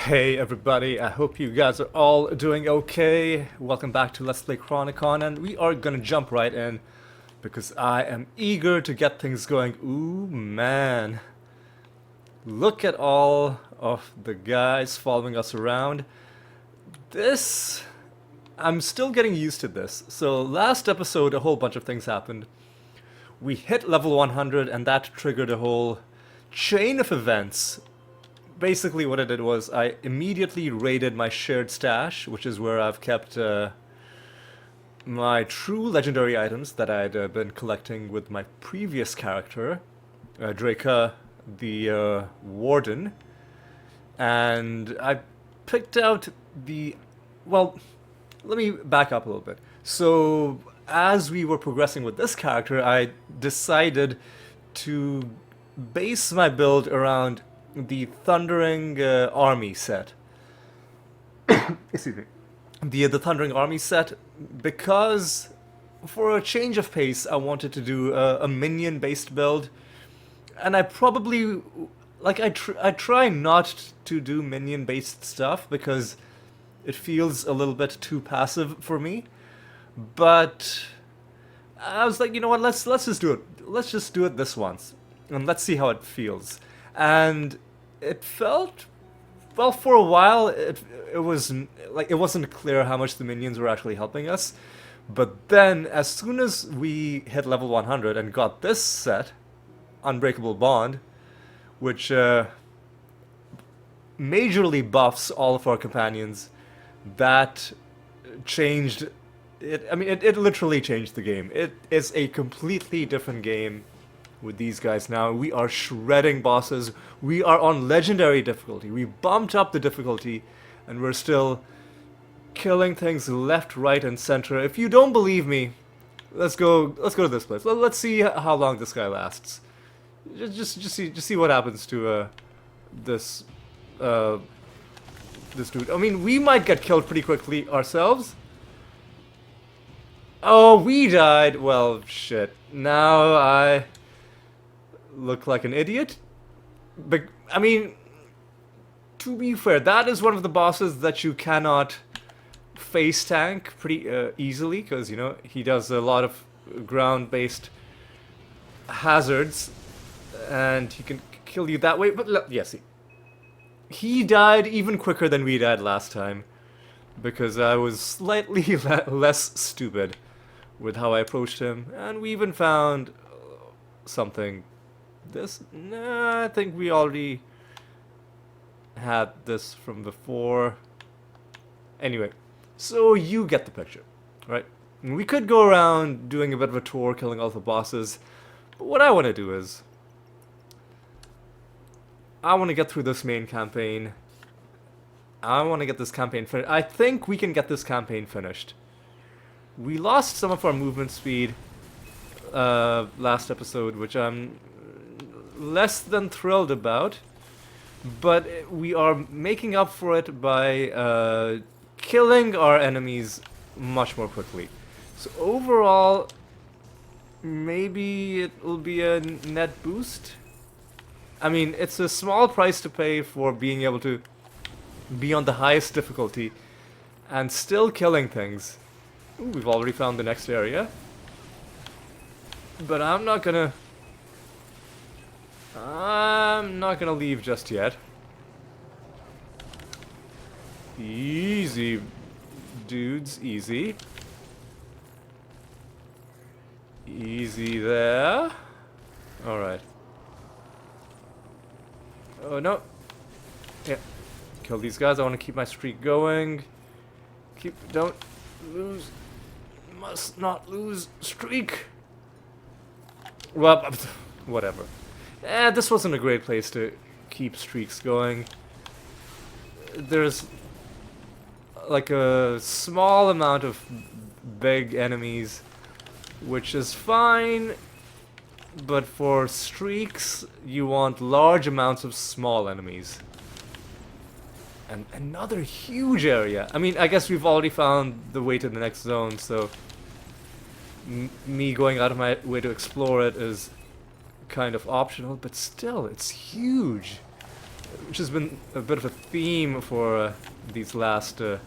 Hey everybody, I hope you guys are all doing okay. Welcome back to Let's Play Chronicon, and we are gonna jump right in because I am eager to get things going. Ooh man, look at all of the guys following us around. This, I'm still getting used to this. So last episode a whole bunch of things happened. We hit level 100 and that triggered a whole chain of events. Basically what I did was I immediately raided my shared stash, which is where I've kept my true legendary items that I'd been collecting with my previous character, Draka the Warden. And I picked out the... Well, let me back up a little bit. So, as we were progressing with this character, I decided to base my build around the Thundering Army set. Excuse me. The Thundering Army set, because for a change of pace, I wanted to do a minion-based build, and I probably I try not to do minion-based stuff because it feels a little bit too passive for me. But I was like, you know what? Let's just do it. Let's just do it this once, and let's see how it feels. And it felt, well, for a while it was like it wasn't clear how much the minions were actually helping us. But then as soon as we hit level 100 and got this set, Unbreakable Bond, which majorly buffs all of our companions, that changed it. I mean, it literally changed the game. It is a completely different game with these guys now. We are shredding bosses. We are on legendary difficulty. We bumped up the difficulty, and we're still killing things left, right, and center. If you don't believe me, let's go to this place. Let's see how long this guy lasts. Just see what happens to this this dude. I mean, we might get killed pretty quickly ourselves. Oh, we died. Well, shit. Now I look like an idiot. But I mean, to be fair, that is one of the bosses that you cannot face tank pretty easily, because you know he does a lot of ground-based hazards, and he can kill you that way. But yes, he died even quicker than we died last time, because I was slightly less stupid with how I approached him, and we even found something. This? Nah, I think we already had this from before. Anyway, so you get the picture, right? We could go around doing a bit of a tour, killing all the bosses, but what I want to do is I want to get through this main campaign. I want to get this campaign finished. I think we can get this campaign finished. We lost some of our movement speed last episode, which I'm less than thrilled about, but we are making up for it by killing our enemies much more quickly. So overall, maybe it will be a net boost. I mean, it's a small price to pay for being able to be on the highest difficulty and still killing things. Ooh, we've already found the next area. But I'm not gonna leave just yet. Easy, dudes, easy. Easy there. Alright. Oh no. Yeah. Kill these guys. I want to keep my streak going. Don't lose. Must not lose streak. Well, whatever. This wasn't a great place to keep streaks going. There's like a small amount of big enemies, which is fine, but for streaks, you want large amounts of small enemies. And another huge area. I mean, I guess we've already found the way to the next zone, so me going out of my way to explore it is kind of optional, but still, it's huge. which has been a bit of a theme for these last, uh,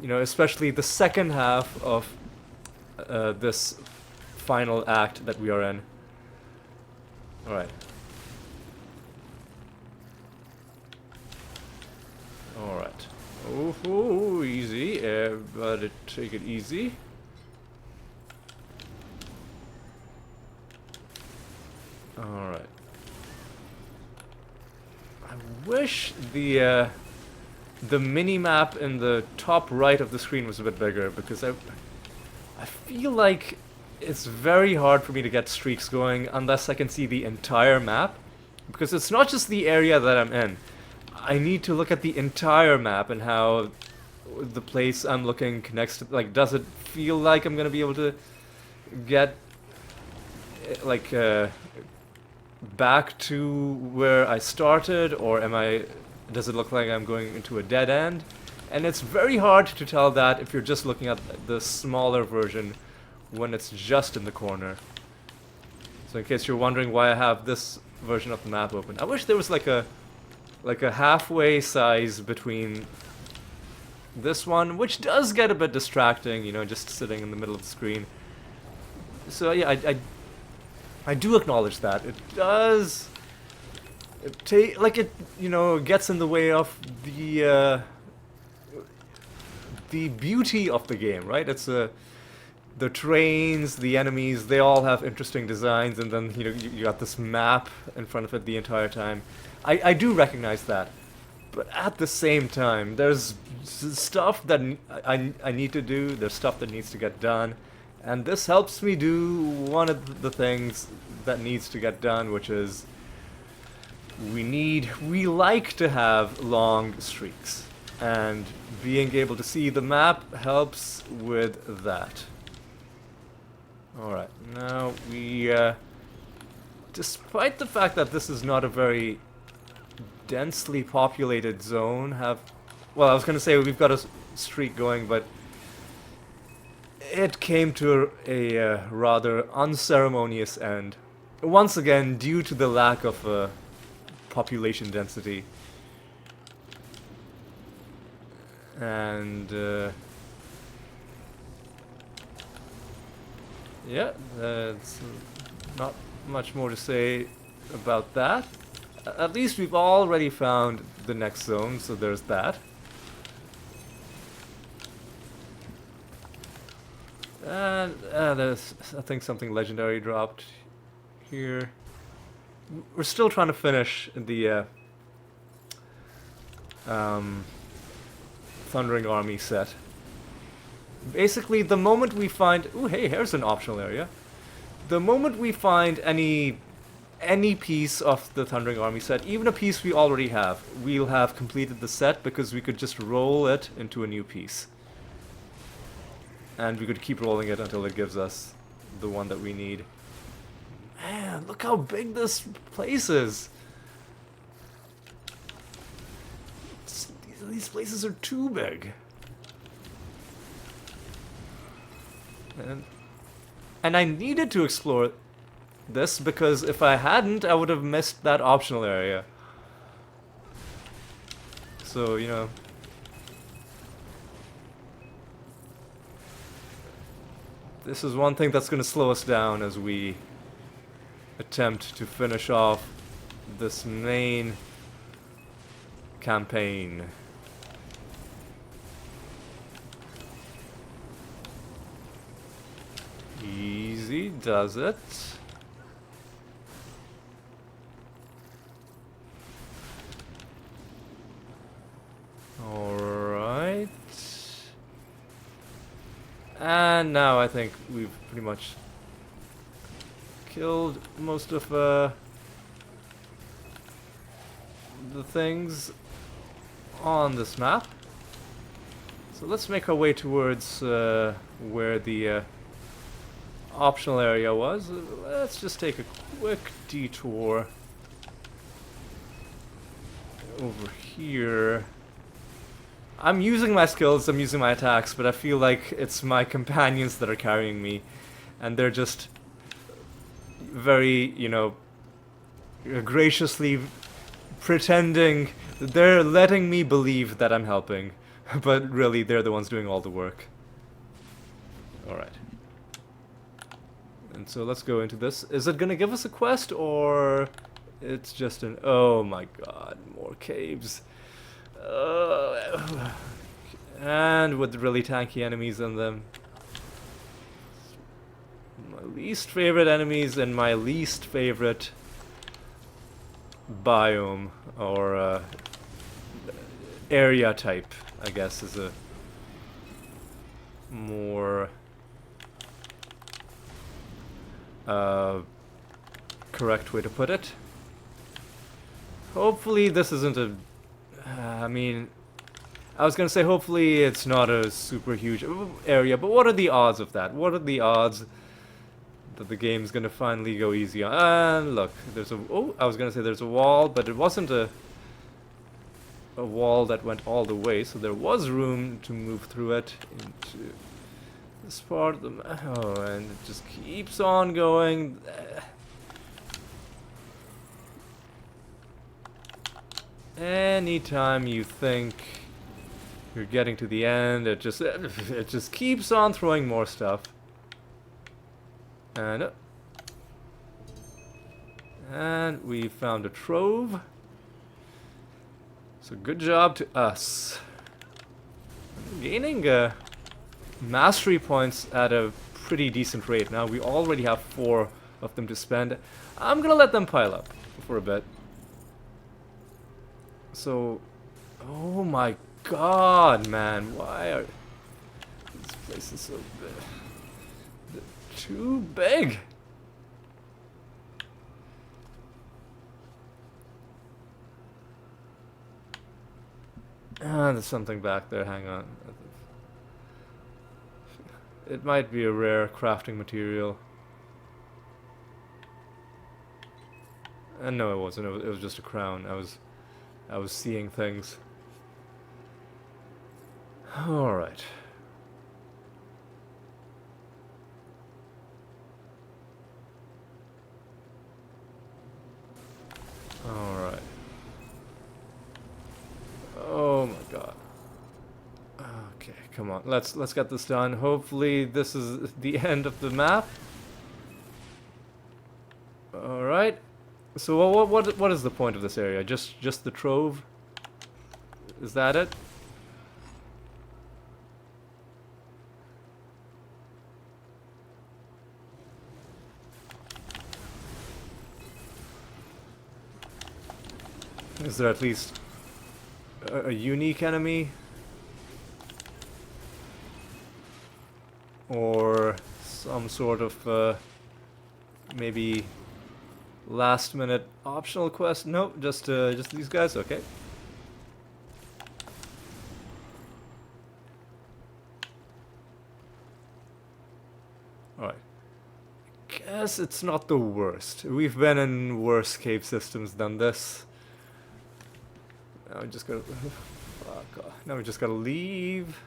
especially the second half of this final act that we are in. Alright. Alright. Oh, easy. Everybody take it easy. Alright. I wish the mini-map in the top right of the screen was a bit bigger, because I feel like it's very hard for me to get streaks going unless I can see the entire map. Because it's not just the area that I'm in. I need to look at the entire map and how the place I'm looking connects to, like, does it feel like I'm gonna be able to get, like, back to where I started, or does it look like I'm going into a dead end? And it's very hard to tell that if you're just looking at the smaller version when it's just in the corner. So in case you're wondering why I have this version of the map open, I wish there was like a halfway size between this one, which does get a bit distracting, just sitting in the middle of the screen. So yeah, I do acknowledge that. It does gets in the way of the beauty of the game, right? It's the terrains, the enemies, they all have interesting designs, and then you got this map in front of it the entire time. I do recognize that, but at the same time, there's stuff that I need to do. There's stuff that needs to get done, and this helps me do one of the things that needs to get done, which is we like to have long streaks, and being able to see the map helps with that. Alright, now we, despite the fact that this is not a very densely populated zone, well, I was gonna say we've got a streak going, but it came to a rather unceremonious end. Once again, due to the lack of population density. And, yeah, that's not much more to say about that. At least we've already found the next zone, so there's that. And there's, I think, something legendary dropped here. We're still trying to finish the Thundering Army set. Basically, the moment we find... Ooh, hey, here's an optional area. The moment we find any piece of the Thundering Army set, even a piece we already have, we'll have completed the set, because we could just roll it into a new piece. And we could keep rolling it until it gives us the one that we need. Man, look how big this place is! These places are too big. And I needed to explore this, because if I hadn't, I would have missed that optional area. So, this is one thing that's going to slow us down as we attempt to finish off this main campaign. Easy does it. Alright. And now I think we've pretty much killed most of the things on this map. So let's make our way towards where the optional area was. Let's just take a quick detour over here. I'm using my skills, I'm using my attacks, but I feel like it's my companions that are carrying me, and they're just very, graciously pretending, they're letting me believe that I'm helping, but really they're the ones doing all the work. Alright. And so let's go into this. Is it gonna give us a quest, or it's just an... Oh my god, more caves. And with really tanky enemies in them. My least favorite enemies and my least favorite biome, or area type, I guess, is a more correct way to put it. Hopefully this isn't a... I mean, I was gonna say hopefully it's not a super huge area, but what are the odds of that? What are the odds that the game's gonna finally go easy on? And look, there's a... Oh, I was gonna say there's a wall, but it wasn't a wall that went all the way, so there was room to move through it into this part of the... Oh, and it just keeps on going. Anytime you think you're getting to the end, it just keeps on throwing more stuff. And we found a trove. So good job to us. Gaining mastery points at a pretty decent rate. Now we already have 4 of them to spend. I'm gonna let them pile up for a bit. So, oh my god, man, why are these places so big? They're too big. Ah, there's something back there, hang on. It might be a rare crafting material. And no, it wasn't. It was just a crown. I was seeing things. Alright. Alright. Oh my god. Okay, come on. Let's get this done. Hopefully this is the end of the map. Alright. So what is the point of this area? Just the trove? Is that it? Is there at least a unique enemy? Or some sort of maybe last minute optional quest? Nope, just these guys, okay. Alright. Guess it's not the worst. We've been in worse cave systems than this. Now we just gotta... Fuck off. Now we just gotta leave,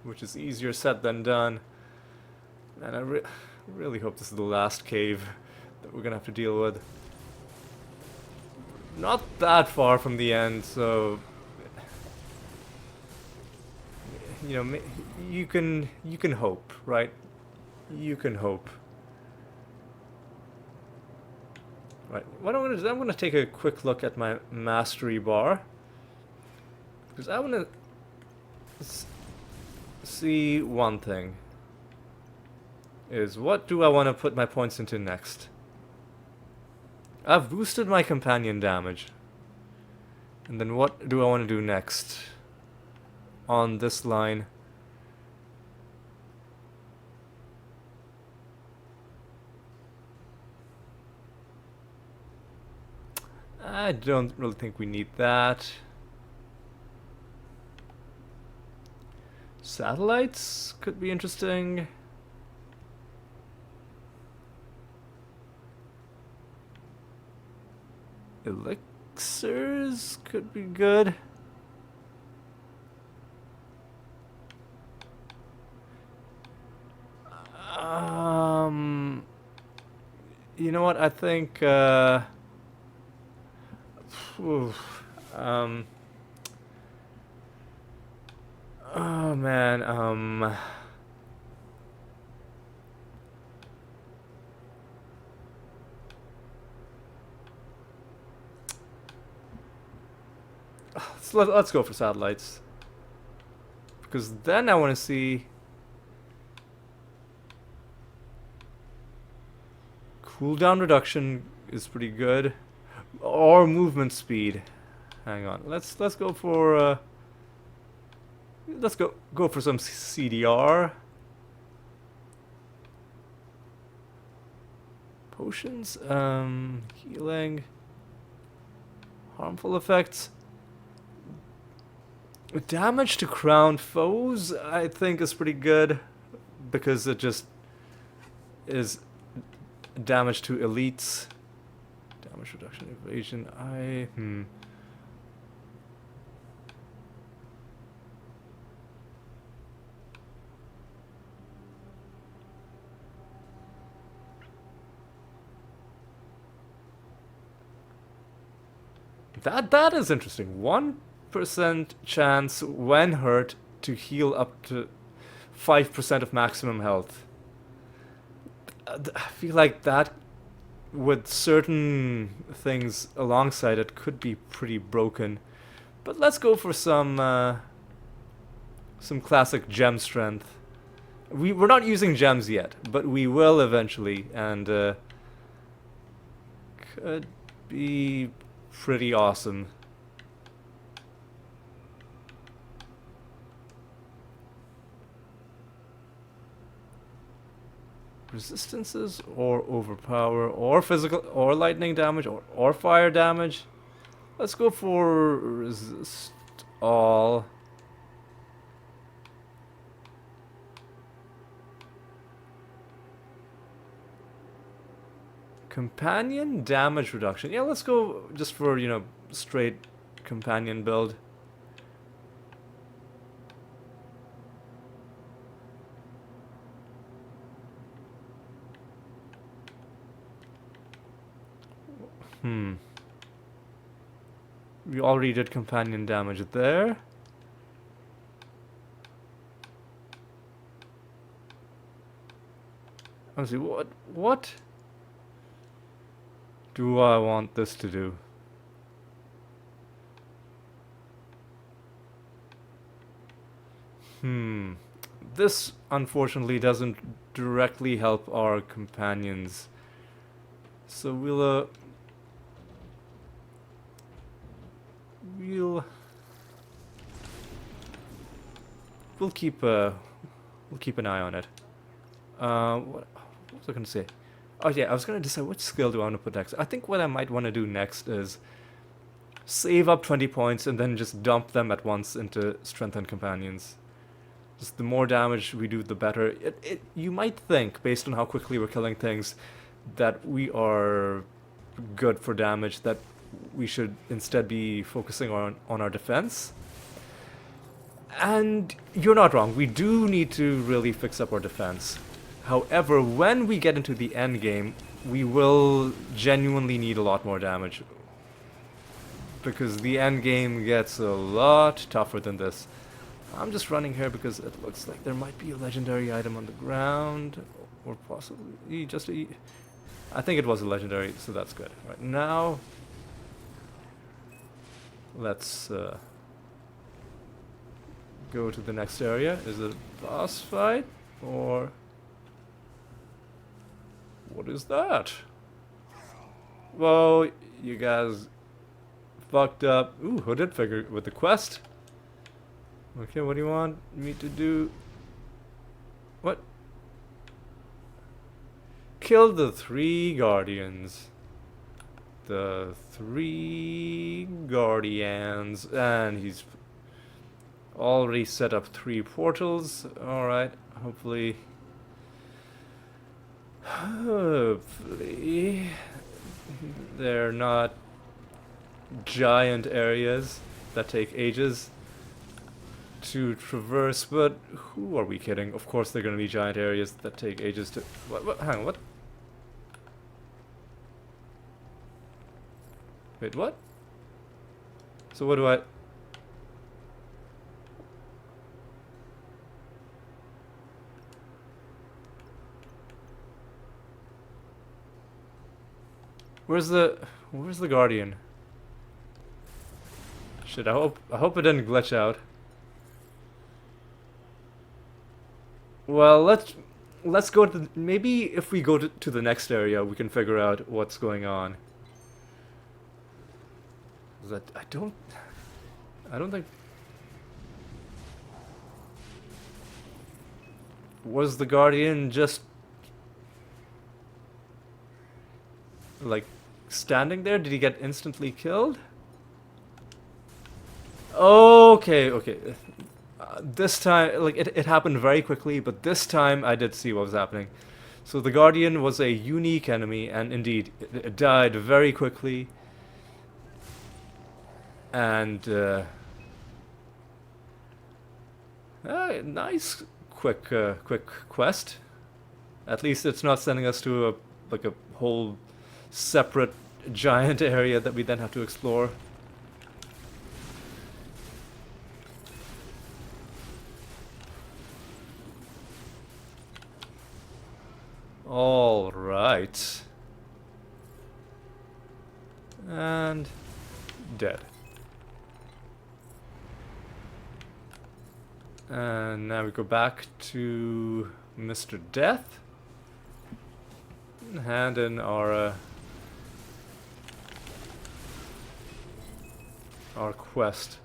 which is easier said than done. And I really hope this is the last cave that we're gonna have to deal with. Not that far from the end, so... You know, you can hope, right? You can hope. Right, what I'm gonna do, I'm gonna take a quick look at my mastery bar. Because I wanna see one thing. Is what do I want to put my points into next? I've boosted my companion damage. And then what do I want to do next? On this line. I don't really think we need that. Satellites could be interesting. Elixirs could be good. You know what? I think Oof. Oh man, so let's go for satellites. Because then I want to see cooldown reduction is pretty good, or movement speed. Hang on, let's go for let's go for some CDR. Potions, healing, harmful effects. Damage to crowned foes, I think, is pretty good because it just is damage to elites. Damage reduction, evasion. That is interesting. 1% chance when hurt to heal up to 5% of maximum health. I feel like that, with certain things alongside it, could be pretty broken. But let's go for some classic gem strength. We're not using gems yet, but we will eventually, and could be pretty awesome. Resistances or overpower or physical or lightning damage or fire damage. Let's go for resist all. Companion damage reduction. Yeah, let's go just for, you know, straight companion build. We already did companion damage there. Let's see, what do I want this to do? This unfortunately doesn't directly help our companions. So we'll keep an eye on it. What was I gonna say? Oh yeah, I was gonna decide which skill do I want to put next. I think what I might want to do next is save up 20 points and then just dump them at once into strengthened companions. Just the more damage we do, the better. You might think, based on how quickly we're killing things, that we are good for damage, that we should instead be focusing on our defense. And you're not wrong, we do need to really fix up our defense. However, when we get into the end game, we will genuinely need a lot more damage. Because the end game gets a lot tougher than this. I'm just running here because it looks like there might be a legendary item on the ground. Or possibly just a... I think it was a legendary, so that's good. Right now, let's go to the next area. Is it a boss fight? Or... what is that? Whoa, you guys fucked up. Ooh, hooded figure with the quest. Okay, what do you want me to do? What? Kill the 3 guardians. The 3 guardians. And he's already set up 3 portals. Alright, hopefully they're not giant areas that take ages to traverse, but who are we kidding? Of course they're going to be giant areas that take ages to... What? Hang on, what? Wait, what? So what do I... Where's the Guardian? Shit, I hope it didn't glitch out. Well, let's go to maybe if we go to the next area, we can figure out what's going on. That I don't think. Was the Guardian just like standing there? Did he get instantly killed? Okay, okay. This time, like, it happened very quickly, but this time I did see what was happening. So the Guardian was a unique enemy, and indeed, it died very quickly. And, nice, quick quest. At least it's not sending us to a whole separate giant area that we then have to explore. All right. And dead. And now we go back to Mr. Death. Hand in our quest.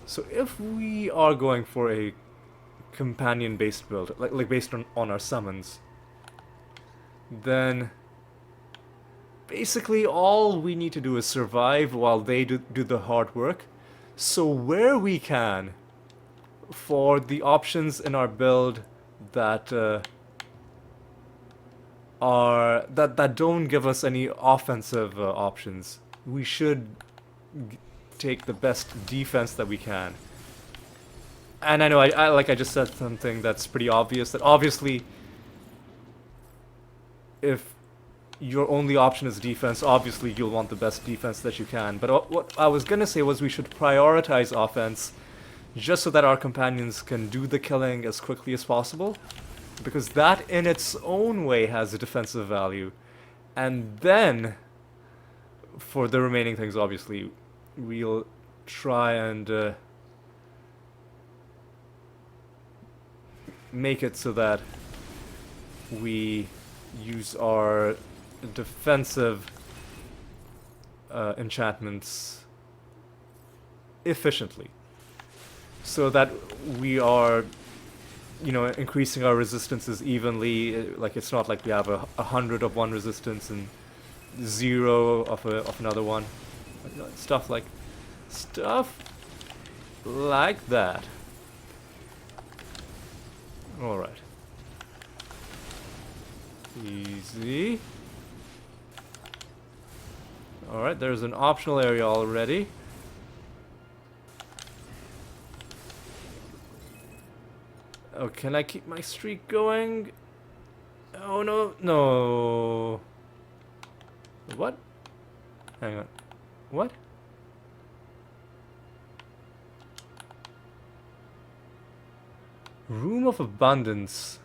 So if we are going for a companion-based build, like based on our summons, then basically all we need to do is survive while they do the hard work. So where we can, for the options in our build that that don't give us any offensive options, we should take the best defense that we can. And I know I just said something that's pretty obvious, that obviously if your only option is defense, obviously you'll want the best defense that you can. But what I was gonna say was we should prioritize offense just so that our companions can do the killing as quickly as possible, because that in its own way has a defensive value. And then for the remaining things, obviously we'll try and make it so that we use our defensive enchantments efficiently, so that we are, you know, increasing our resistances evenly. Like, it's not like we have 100 of one resistance and 0 of another one. Stuff like that. All right. Easy. Alright, there's an optional area already. Oh, can I keep my streak going? Oh, no, no. What? Hang on. What? Room of Abundance.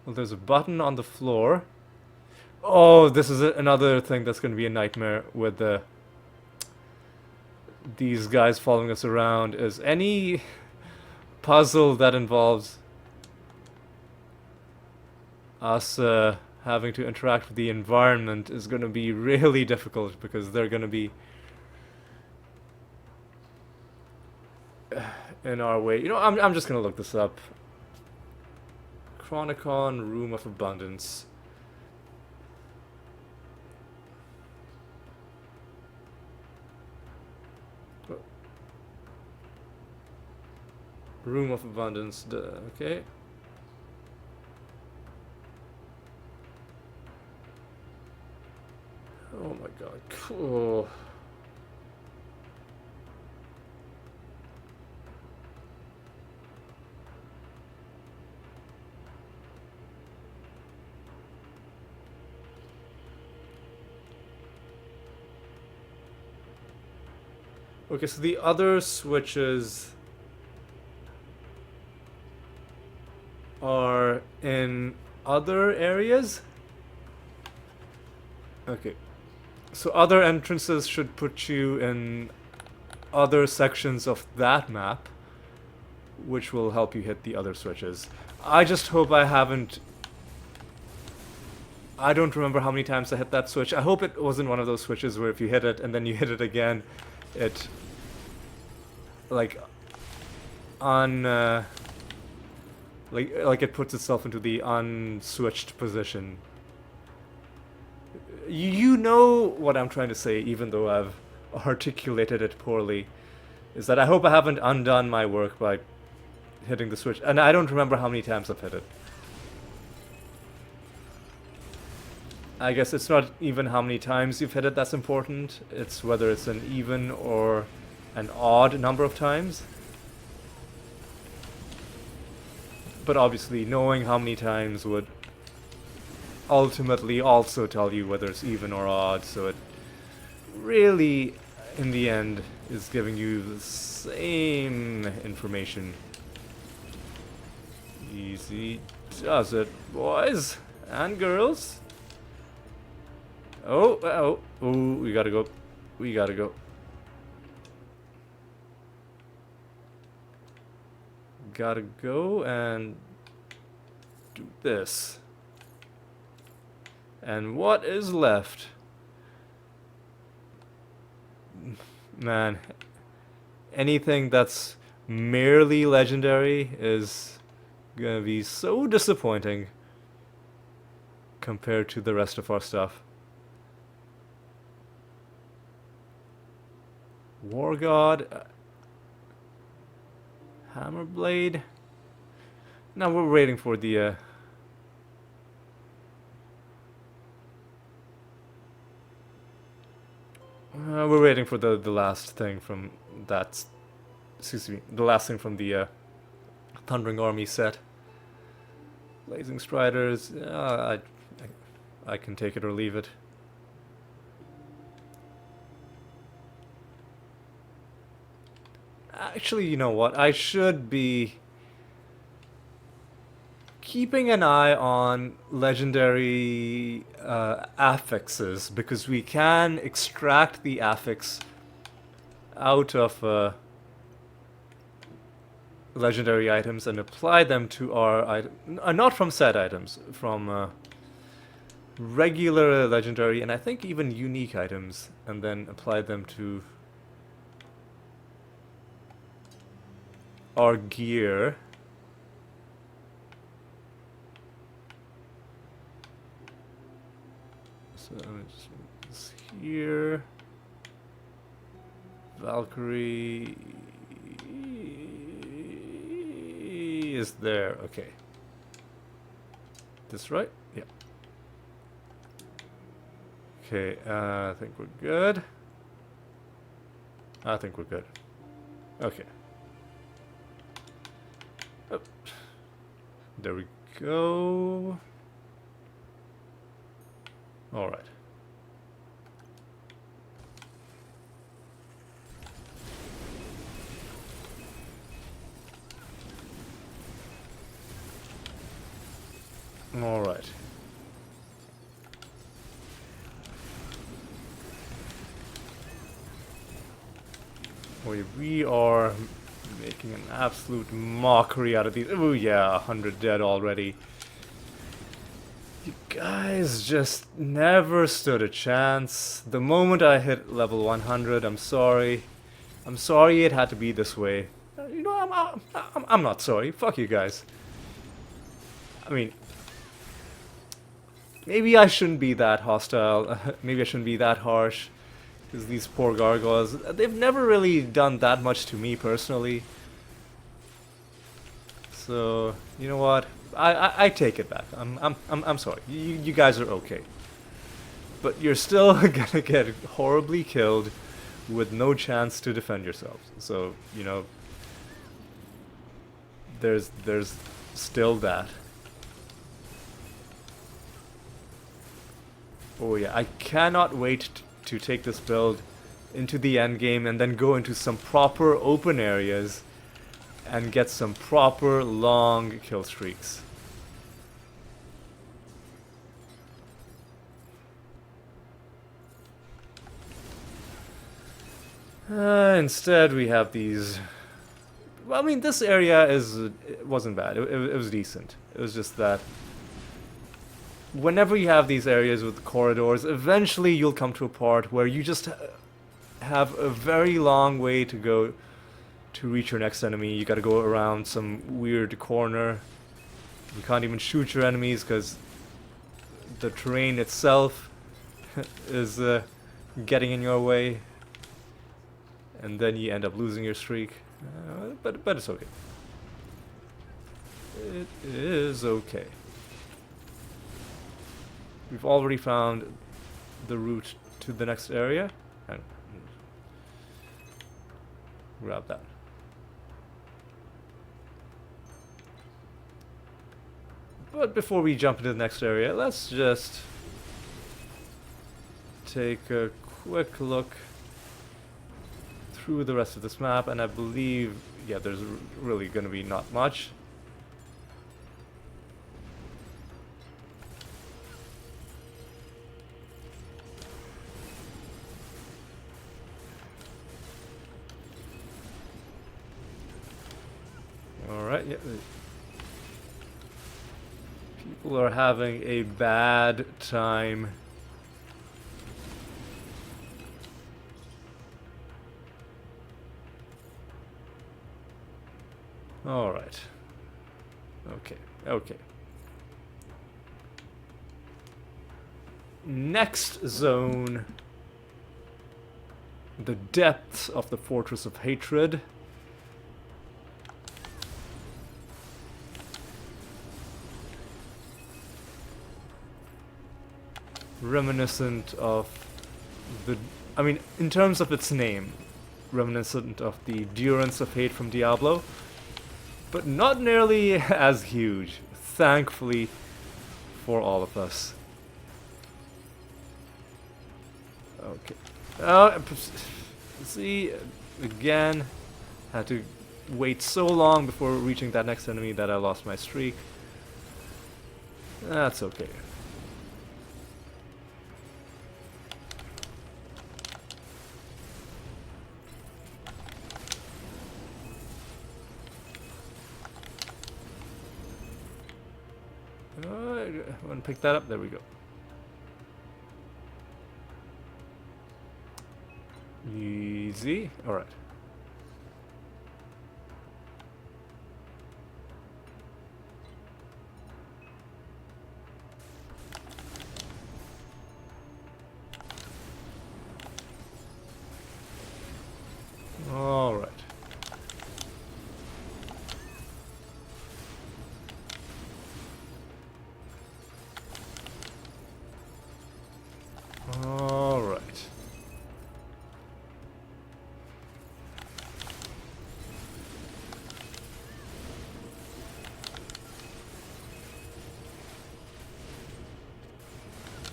Well, there's a button on the floor. Oh, this is another thing that's going to be a nightmare with these guys following us around, is any puzzle that involves us having to interact with the environment is going to be really difficult, because they're going to be in our way. You know, I'm just going to look this up. Chronicon, Room of Abundance. Room of Abundance, okay. Oh my god, cool. Okay, so the other switches are in other areas? Okay. So other entrances should put you in other sections of that map, which will help you hit the other switches. I just hope I haven't... I don't remember how many times I hit that switch. I hope it wasn't one of those switches where if you hit it and then you hit it again, it... like... on... like it puts itself into the unswitched position. You know what I'm trying to say, even though I've articulated it poorly. Is that I hope I haven't undone my work by hitting the switch. And I don't remember how many times I've hit it. I guess it's not even how many times you've hit it that's important. It's whether it's an even or an odd number of times. But obviously, knowing how many times would ultimately also tell you whether it's even or odd, so it really, in the end, is giving you the same information. Easy does it, boys and girls. Oh, we gotta go. We gotta go. Gotta go and do this. And what is left? Man, anything that's merely legendary is gonna be so disappointing compared to the rest of our stuff. War God, Hammerblade. Now we're waiting for the we're waiting for the last thing from that. Excuse me, the last thing from the Thundering Army set. Blazing Striders. I can take it or leave it. Actually, you know what? I should be keeping an eye on legendary affixes, because we can extract the affix out of legendary items and apply them to our item. Not from set items, from regular legendary and I think even unique items, and then apply them to our gear. So let me just move this here. Valkyrie is there. Okay. This right? Yeah. Okay, I think we're good. I think we're good. Okay. Oh. There we go. All right. All right. We are making an absolute mockery out of these. Oh yeah, 100 dead already. You guys just never stood a chance. The moment I hit level 100, I'm sorry. I'm sorry it had to be this way. You know, I'm not sorry. Fuck you guys. I mean, maybe I shouldn't be that hostile. Maybe I shouldn't be that harsh. Because these poor gargoyles, they've never really done that much to me personally. So, you know what? I take it back. I'm sorry. You guys are okay. But you're still gonna get horribly killed with no chance to defend yourselves. So, you know, there's still that. Oh yeah, I cannot wait to take this build into the end game and then go into some proper open areas and get some proper long kill streaks. Instead we have these... Well, I mean, this area it wasn't bad. It was decent. It was just that whenever you have these areas with corridors, eventually you'll come to a part where you just have a very long way to go to reach your next enemy. You gotta go around some weird corner. You can't even shoot your enemies because the terrain itself is getting in your way. And then you end up losing your streak. But it's okay. It is okay. We've already found the route to the next area. And grab that. But before we jump into the next area, let's just take a quick look through the rest of this map, and I believe, yeah, there's really gonna be not much. Alright, yeah. People are having a bad time. Alright. Okay. Next zone. The depths of the Fortress of Hatred. Reminiscent of the... I mean, in terms of its name, reminiscent of the Durance of Hate from Diablo. But not nearly as huge, thankfully for all of us. Okay. See, again, had to wait so long before reaching that next enemy that I lost my streak. That's okay. I want to pick that up. There we go. Easy. All right. All right. All right.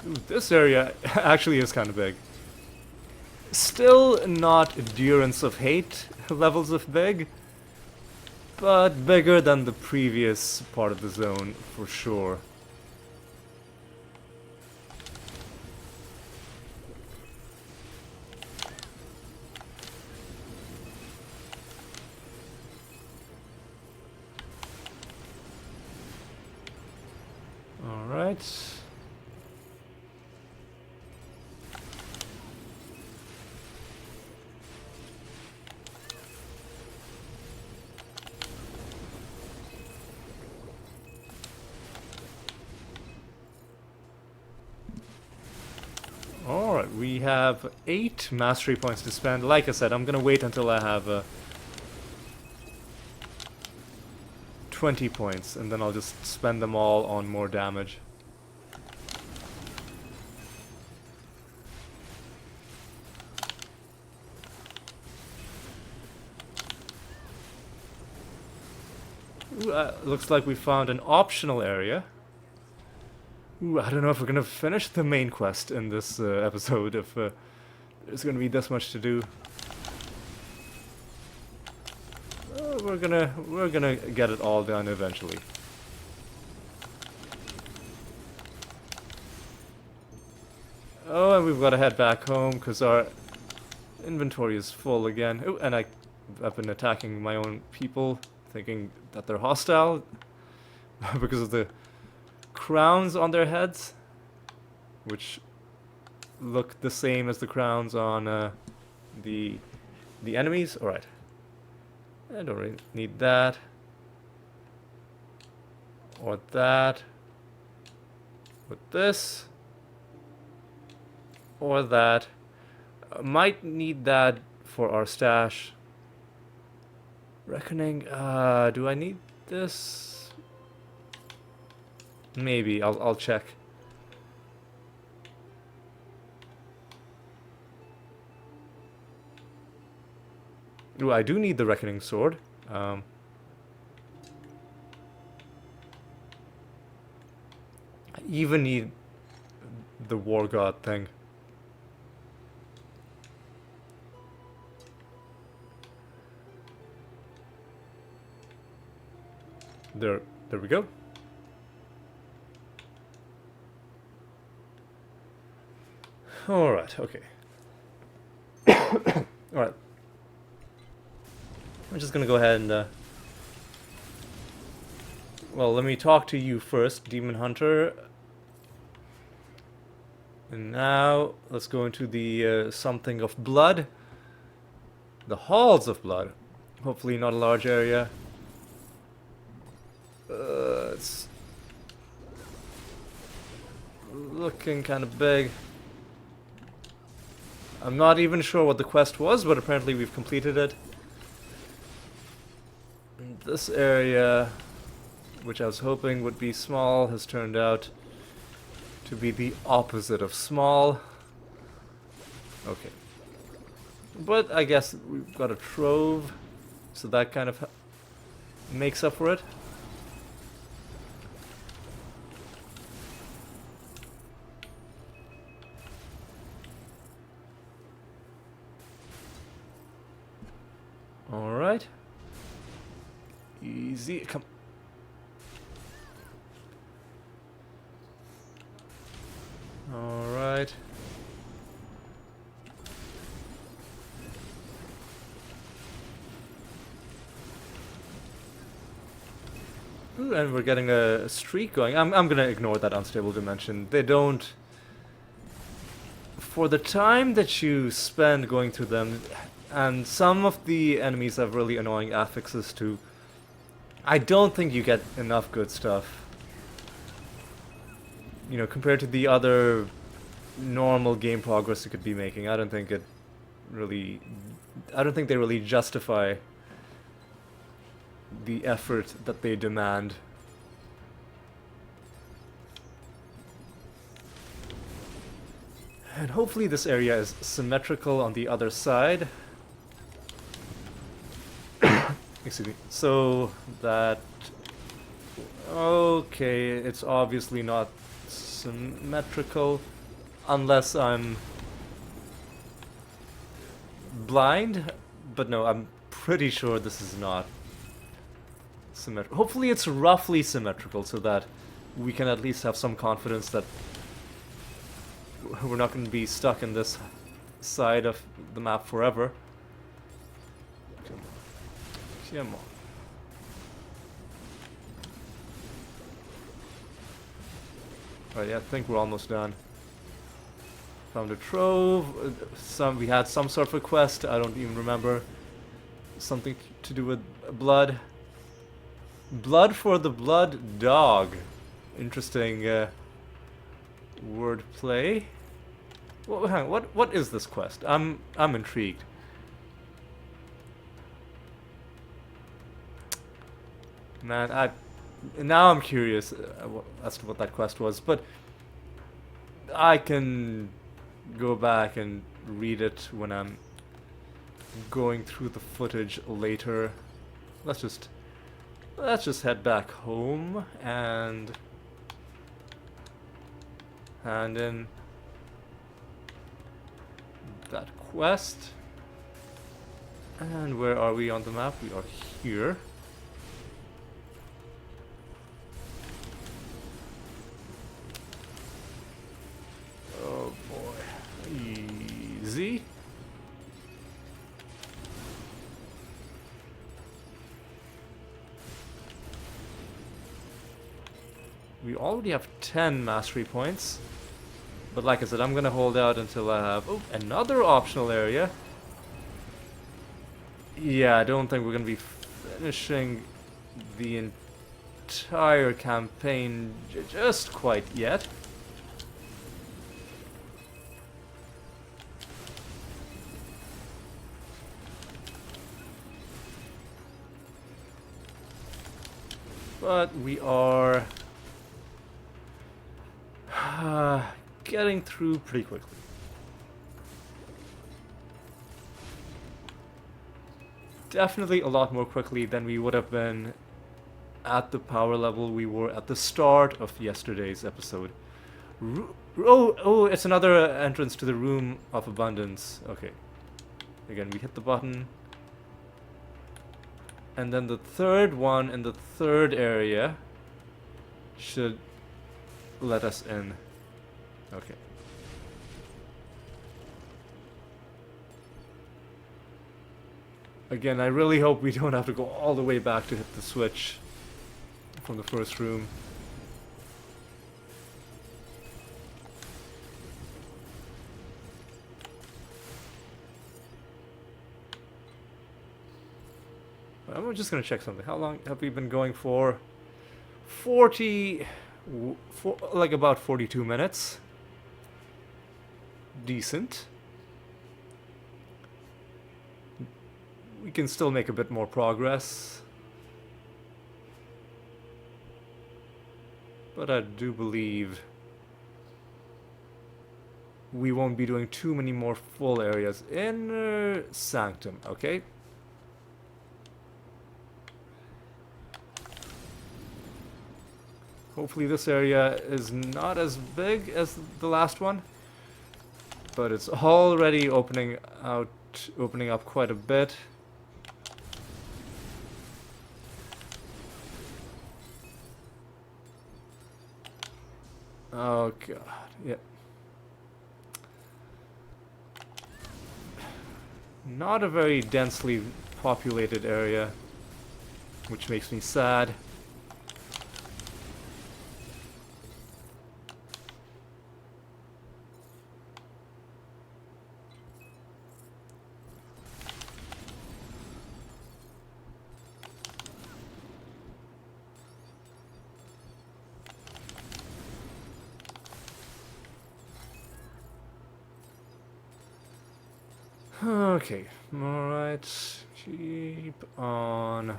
Ooh, this area actually is kind of big. Still not Durance of Hate levels of big, but bigger than the previous part of the zone for sure. All right. Alright, we have 8 mastery points to spend. Like I said, I'm gonna wait until I have 20 points, and then I'll just spend them all on more damage. Ooh, looks like we found an optional area. Ooh, I don't know if we're gonna finish the main quest in this episode, if There's gonna be this much to do. We're gonna get it all done eventually. Oh, and we've got to head back home because our inventory is full again. Oh, and I've been attacking my own people, thinking that they're hostile because of the crowns on their heads, which look the same as the crowns on the enemies. All right, I don't really need that or that. With this or that. Might need that for our stash. Reckoning. Do I need this? Maybe. I'll check. Ooh, I do need the Reckoning Sword. I even need the War God thing. There we go. Alright, okay. Alright. I'm just gonna go ahead and, well, let me talk to you first, Demon Hunter. And now, let's go into the, something of blood. The Halls of Blood. Hopefully not a large area. It's looking kind of big. I'm not even sure what the quest was, but apparently we've completed it. And this area, which I was hoping would be small, has turned out to be the opposite of small. Okay. But I guess we've got a trove, so that kind of makes up for it. Alright. Easy. Come. Alright. Ooh, and we're getting a streak going. I'm gonna ignore that unstable dimension. They don't... For the time that you spend going through them, and some of the enemies have really annoying affixes too, I don't think you get enough good stuff. You know, compared to the other normal game progress you could be making, I don't think they really justify the effort that they demand. And hopefully this area is symmetrical on the other side. Excuse me. So that... Okay, it's obviously not symmetrical unless I'm blind, but no, I'm pretty sure this is not symmetrical. Hopefully it's roughly symmetrical so that we can at least have some confidence that we're not going to be stuck in this side of the map forever. Come on. Alright, yeah, I think we're almost done. Found a trove. We had some sort of a quest. I don't even remember. Something to do with blood. Blood for the blood dog. Interesting word play. Well, hang on, what is this quest? I'm intrigued. Man, now I'm curious as to what that quest was, but I can go back and read it when I'm going through the footage later. Let's just head back home and hand in that quest. And where are we on the map? We are here. Oh boy. Easy. We already have 10 mastery points. But like I said, I'm gonna hold out until I have another optional area. Yeah, I don't think we're gonna be finishing the entire campaign just quite yet. But we are getting through pretty quickly. Definitely a lot more quickly than we would have been at the power level we were at the start of yesterday's episode. Oh, it's another entrance to the Room of Abundance. Okay. Again, we hit the button. And then the third one in the third area should let us in. Okay. Again, I really hope we don't have to go all the way back to hit the switch from the first room. I'm just gonna check something. How long have we been going for? 40... like about 42 minutes. Decent. We can still make a bit more progress. But I do believe we won't be doing too many more full areas. Inner Sanctum, okay? Hopefully this area is not as big as the last one, but it's already opening up quite a bit. Oh god, yeah. Not a very densely populated area, which makes me sad. Okay, alright, keep on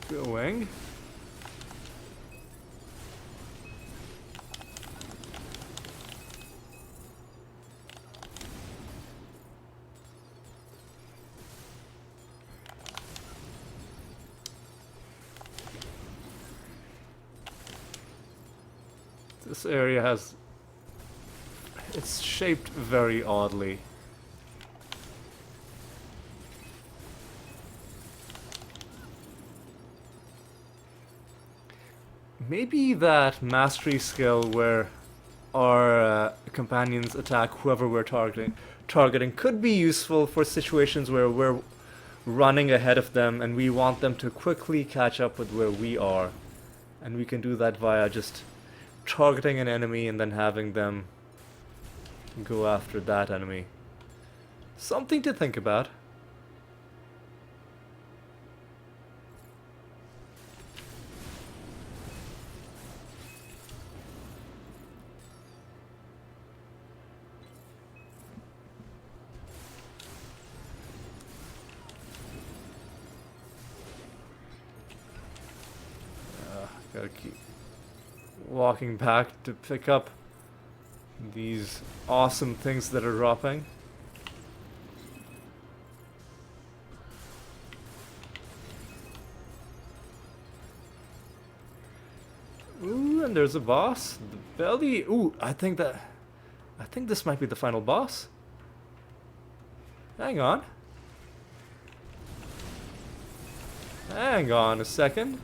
going. This area has... it's shaped very oddly. Maybe that mastery skill where our companions attack whoever we're targeting could be useful for situations where we're running ahead of them and we want them to quickly catch up with where we are. And we can do that via just targeting an enemy and then having them go after that enemy. Something to think about. Gotta keep walking back to pick up these awesome things that are dropping. Ooh, and there's a boss. The belly. Ooh, I think that I think this might be the final boss. Hang on. Hang on a second.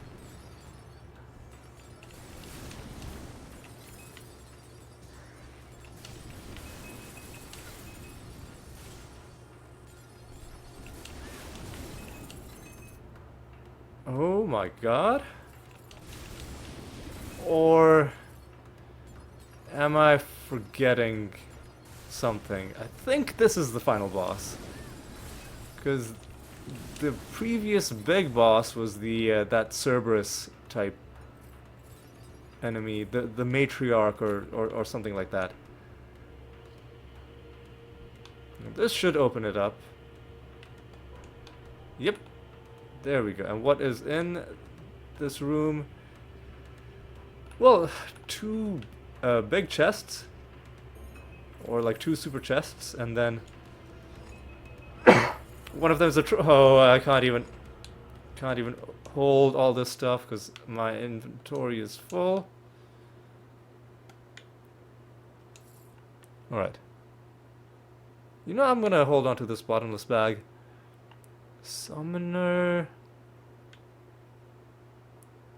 Oh my god. Or am I forgetting something? I think this is the final boss. Because the previous big boss was the that Cerberus type enemy, the matriarch or something like that. This should open it up. Yep. There we go. And what is in this room? Well, two big chests. Or like two super chests, and then one of them is a oh, I can't even hold all this stuff because my inventory is full. Alright. You know, I'm gonna hold on to this bottomless bag. Summoner.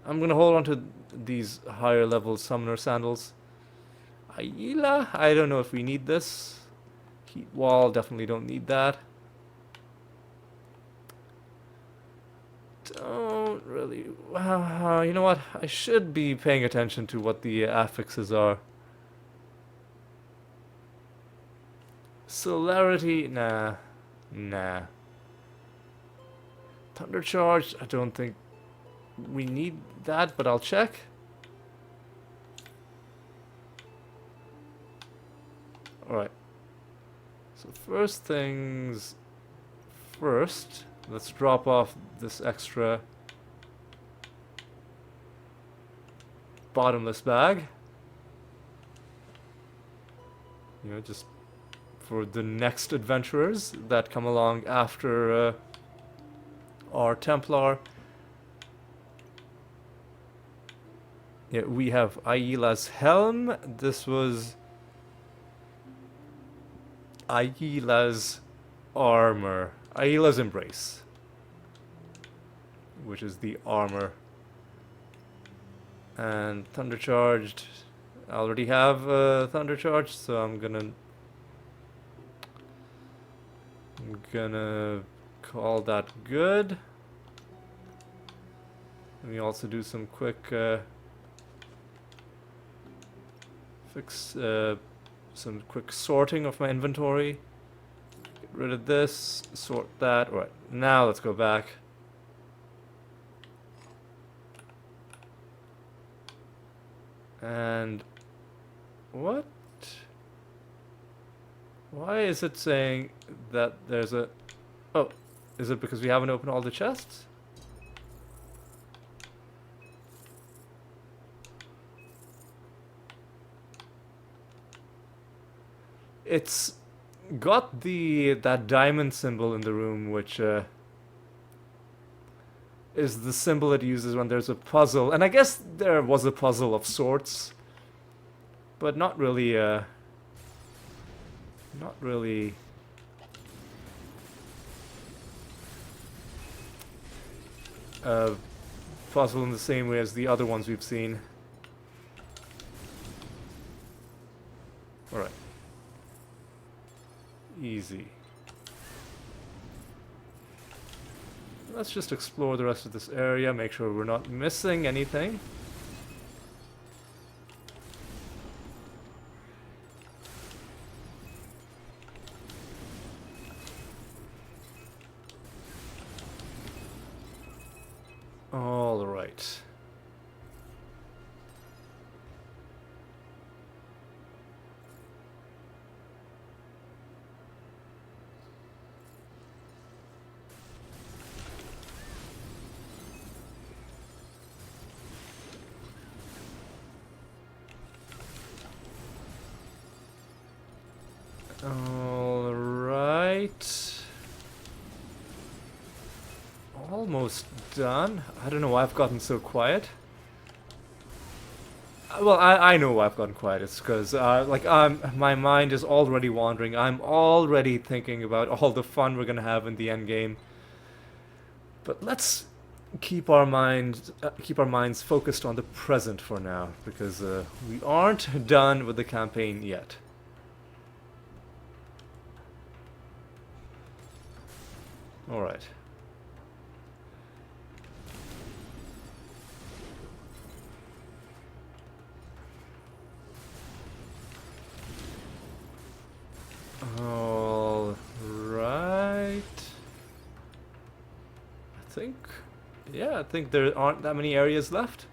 I'm gonna hold on to these higher level summoner sandals. Ayla, I don't know if we need this. Heat wall, definitely don't need that. Don't really. You know what? I should be paying attention to what the affixes are. Celerity, nah. Thunder charge, I don't think we need that, but I'll check. Alright. So first things first, let's drop off this extra bottomless bag. You know, just for the next adventurers that come along after our Templar. Yeah, we have Ayla's helm. This was Ayla's armor. Ayla's embrace, which is the armor. And thunder charged. I already have thunder charged, so I'm gonna call that good. Let me also do some quick some quick sorting of my inventory. Get rid of this, sort that. Alright, now let's go back. And what? Why is it saying that there's a... Oh, is it because we haven't opened all the chests? It's got that diamond symbol in the room, which is the symbol it uses when there's a puzzle. And I guess there was a puzzle of sorts, but not really a puzzle in the same way as the other ones we've seen. Alright. Easy. Let's just explore the rest of this area, make sure we're not missing anything. All right. All right. Almost done. I don't know why I've gotten so quiet. Well, I know why I've gotten quiet. It's because like my mind is already wandering. I'm already thinking about all the fun we're gonna have in the end game. But let's keep our minds focused on the present for now, because we aren't done with the campaign yet. All right. All right. think, yeah, I think there aren't that many areas left.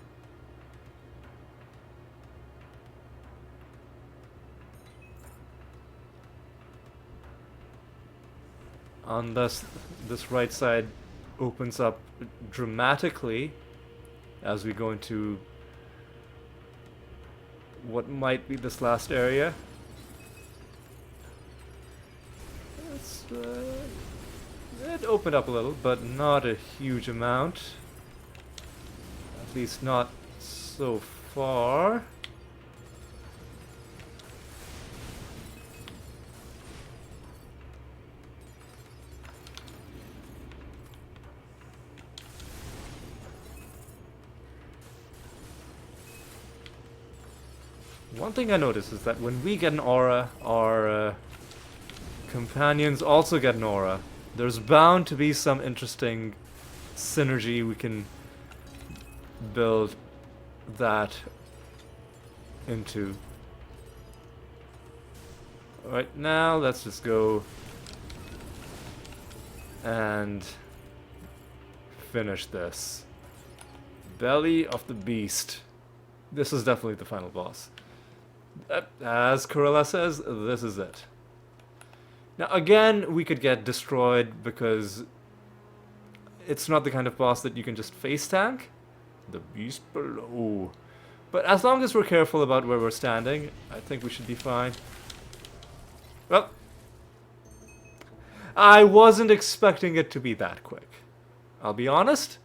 Unless this right side opens up dramatically as we go into what might be this last area. It opened up a little, but not a huge amount. At least not so far. One thing I noticed is that when we get an aura, our companions also get an aura. There's bound to be some interesting synergy we can build that into. Alright, now let's just go and finish this. Belly of the Beast. This is definitely the final boss. As Corella says, this is it. Now again, we could get destroyed because it's not the kind of boss that you can just face tank. The beast below. But as long as we're careful about where we're standing, I think we should be fine. Well, I wasn't expecting it to be that quick. I'll be honest.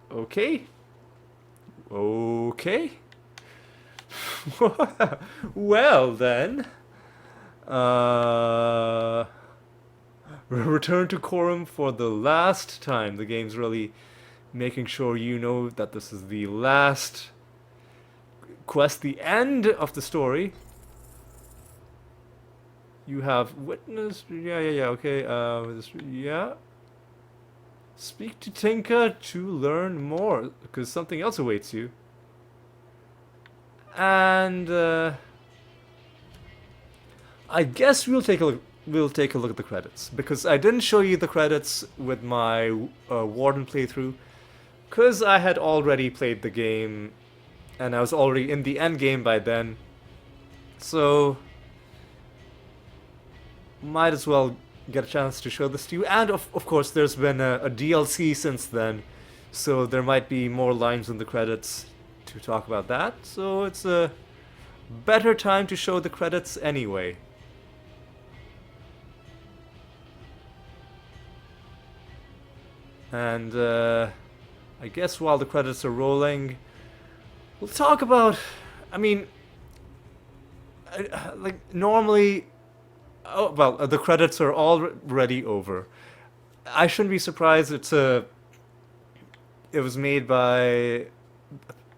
Okay. Okay. Well then. Return to Quorum for the last time. The game's really making sure you know that this is the last quest, the end of the story. You have witnessed. Yeah, okay. Yeah. Speak to Tinka to learn more, because something else awaits you. And I guess we'll take a look. We'll take a look at the credits, because I didn't show you the credits with my Warden playthrough, because I had already played the game, and I was already in the end game by then. So might as well get a chance to show this to you. And of course there's been a DLC since then, so there might be more lines in the credits to talk about that, so it's a better time to show the credits anyway. And I guess while the credits are rolling, we'll talk about, I mean, like normally. Oh, well, the credits are already over. I shouldn't be surprised. It was made by.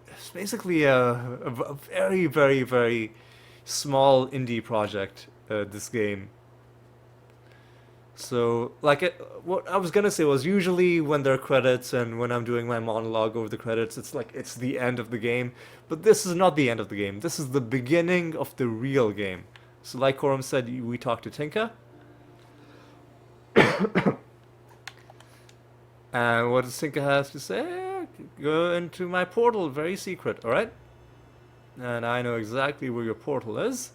It's basically a very, very, very small indie project. This game. So, like, what I was gonna say was usually when there are credits and when I'm doing my monologue over the credits, it's like it's the end of the game. But this is not the end of the game. This is the beginning of the real game. So like Corum said, we talked to Tinka. And what does Tinka has to say? Go into my portal, very secret, alright? And I know exactly where your portal is.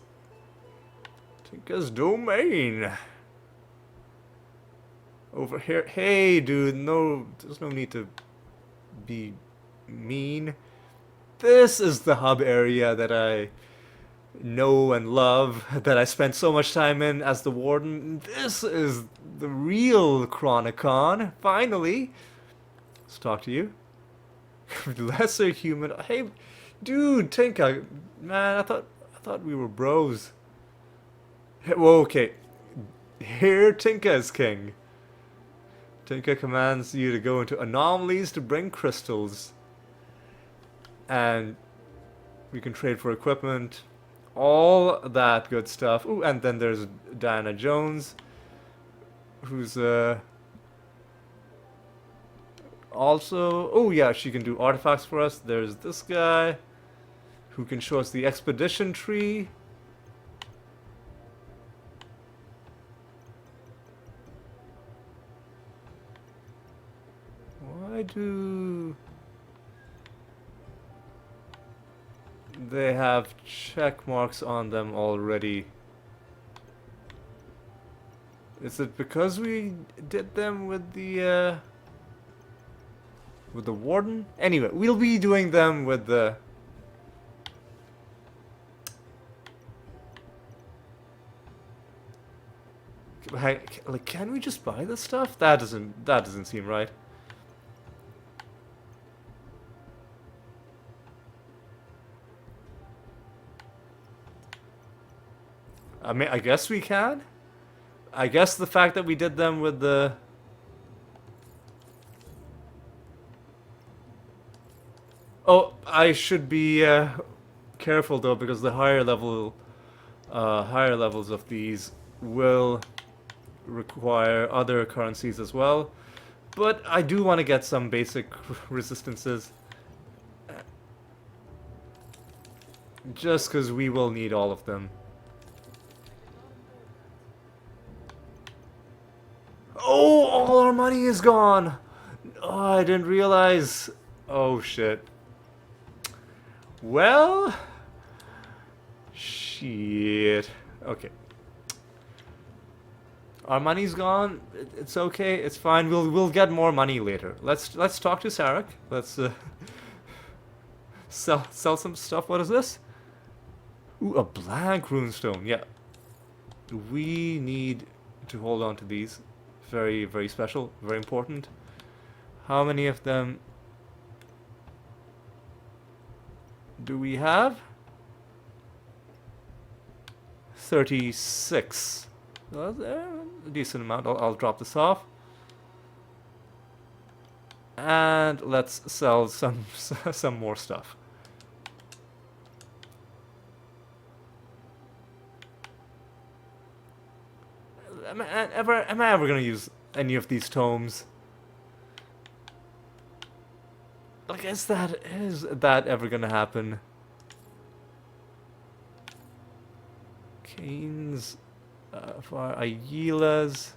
Tinka's domain. Over here. Hey, dude, no, there's no need to be mean. This is the hub area that I know and love that I spent so much time in as the warden. This is the real Chronicon. Finally, let's talk to you. Lesser human. Hey, dude, Tinka, man, I thought we were bros. Whoa, okay. Here, Tinka is king. Tinka commands you to go into anomalies to bring crystals, and we can trade for equipment, all that good stuff. Ooh, and then there's Diana Jones, who's also, oh yeah, she can do artifacts for us. There's this guy who can show us the expedition tree. Why do they have check marks on them already? Is it because we did them with the warden? Anyway, we'll be doing them with the like, can we just buy this stuff? That doesn't seem right. I mean, I guess we can. I guess the fact that we did them with the... Oh, I should be careful though, because the higher levels of these will require other currencies as well. But I do want to get some basic resistances. Just because we will need all of them. Oh, all our money is gone! Oh, I didn't realize. Oh, shit. Well... Shit. Okay. Our money's gone. It's okay. It's fine. We'll get more money later. Let's talk to Sarek. Let's sell some stuff. What is this? Ooh, a blank runestone. Yeah. We need to hold on to these. Very, very special. Very important. How many of them do we have? 36. Well, a decent amount. I'll drop this off. And let's sell some some more stuff. Am I ever gonna use any of these tomes? Like, is that ever gonna happen? Canes, for Aguilas.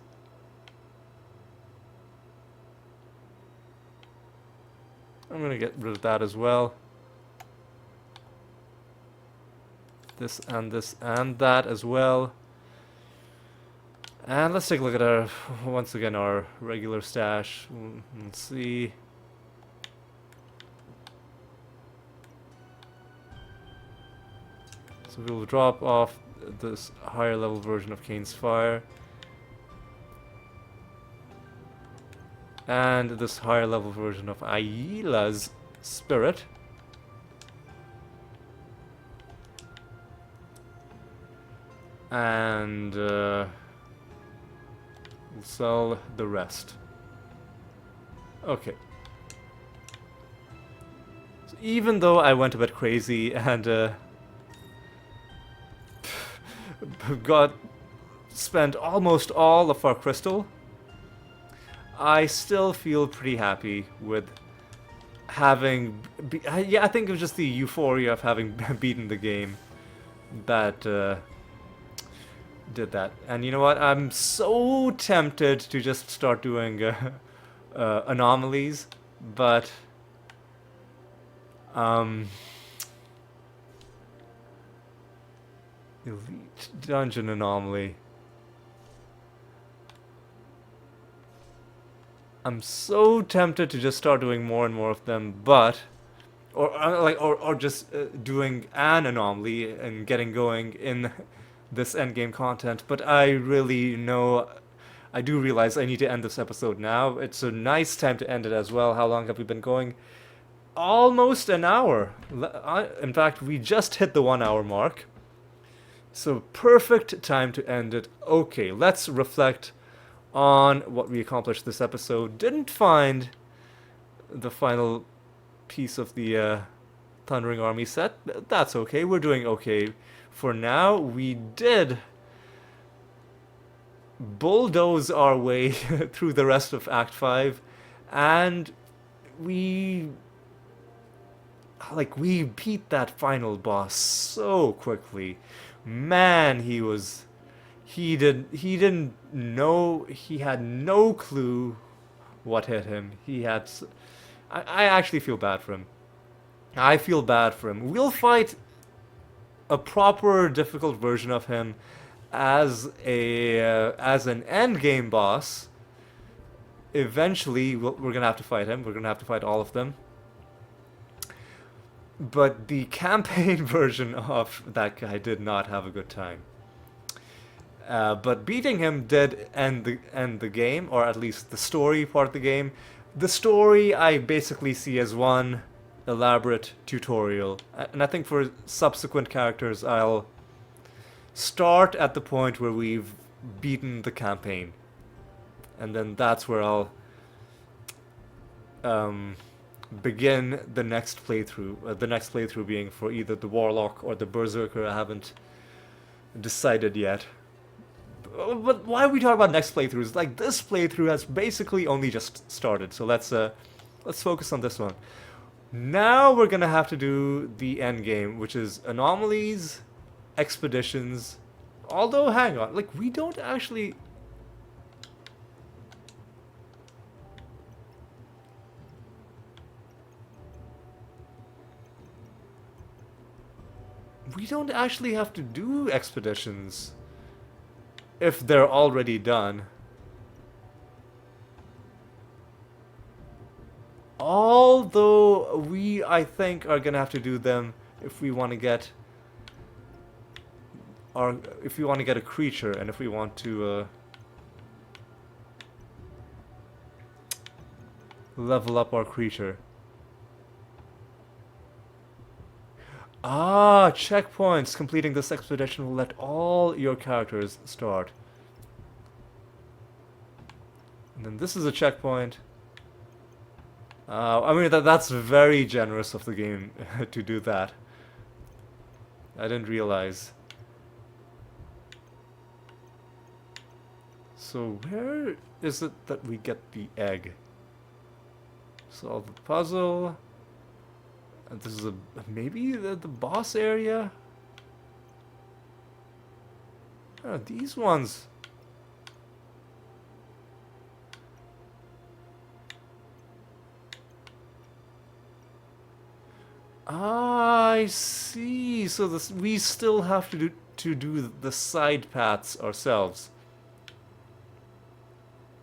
I'm gonna get rid of that as well. This and that as well. And let's take a look at our, once again, our regular stash. Let's see. So we'll drop off this higher level version of Kane's Fire. And this higher level version of Aila's Spirit. And we'll sell the rest. Okay. So even though I went a bit crazy and spent almost all of our crystal, I still feel pretty happy with having... yeah, I think it was just the euphoria of having beaten the game that did that. And you know what? I'm so tempted to just start doing anomalies, but... Elite Dungeon Anomaly. I'm so tempted to just start doing more and more of them, but or just doing an anomaly and getting going in this endgame content. But I do realize I need to end this episode now. It's a nice time to end it as well. How long have we been going? Almost an hour. In fact, we just hit the 1 hour mark. So perfect time to end it. Okay, let's reflect on what we accomplished this episode. Didn't find the final piece of the Thundering Army set. That's okay. We're doing okay for now. We did bulldoze our way through the rest of Act 5, and we beat that final boss so quickly. Man, he didn't know, he had no clue what hit him. I actually feel bad for him. I feel bad for him. We'll fight a proper difficult version of him as an end game boss. Eventually, we're gonna have to fight him. We're gonna have to fight all of them. But the campaign version of that guy did not have a good time. But beating him did end the game, or at least the story part of the game. The story I basically see as one elaborate tutorial, and I think for subsequent characters I'll start at the point where we've beaten the campaign, and then that's where I'll begin the next playthrough. The next playthrough being for either the Warlock or the Berserker. I haven't decided yet. But why are we talking about next playthroughs? Like, this playthrough has basically only just started, so let's focus on this one. Now we're gonna have to do the end game, which is anomalies, expeditions. Although, hang on, like, we don't actually... We don't actually have to do expeditions if they're already done. Although we, I think, are gonna have to do them if we want to get a creature, and if we want to level up our creature. Ah, checkpoints. Completing this expedition will let all your characters start. And then this is a checkpoint. I mean, that's very generous of the game to do that. I didn't realize. So where is it that we get the egg? Solve the puzzle. This is maybe the boss area? Oh, these ones. Ah, I see. So we still have to do the side paths ourselves.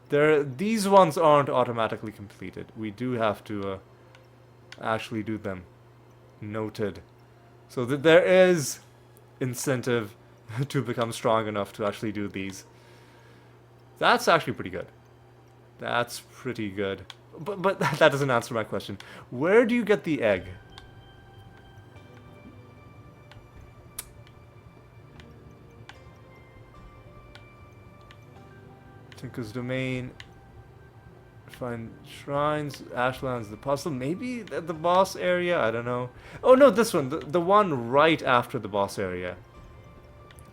These ones aren't automatically completed. We do have to actually do them. Noted. So that there is incentive to become strong enough to actually do these. That's actually pretty good. That's pretty good. But that doesn't answer my question. Where do you get the egg? Tinka's domain. Find shrines, ashlands, the puzzle. Maybe the boss area. I don't know. Oh no, this one, the one right after the boss area.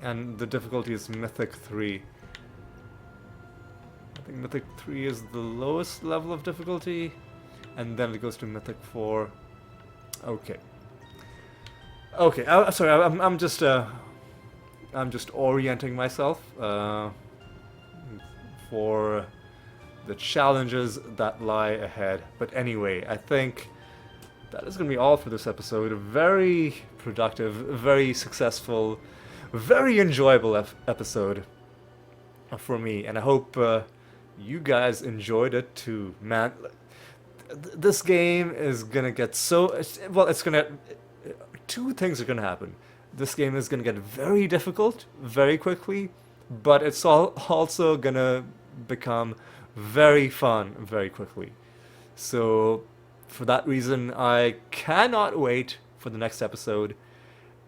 And the difficulty is Mythic 3. I think Mythic 3 is the lowest level of difficulty, and then it goes to Mythic 4. Okay. Okay. Sorry. I'm just orienting myself for the challenges that lie ahead. But anyway, I think that is going to be all for this episode. A very productive, very successful, very enjoyable episode for me. And I hope you guys enjoyed it too. Man, this game is gonna get well. It's gonna two things are gonna happen. This game is gonna get very difficult very quickly, but it's also gonna become very fun very quickly. So, for that reason, I cannot wait for the next episode,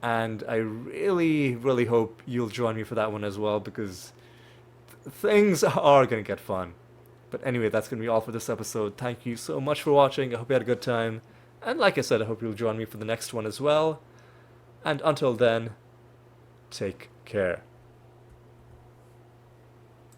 and I really, really hope you'll join me for that one as well because things are gonna get fun. But anyway, that's gonna be all for this episode. Thank you so much for watching. I hope you had a good time. And like I said, I hope you'll join me for the next one as well. And until then, take care.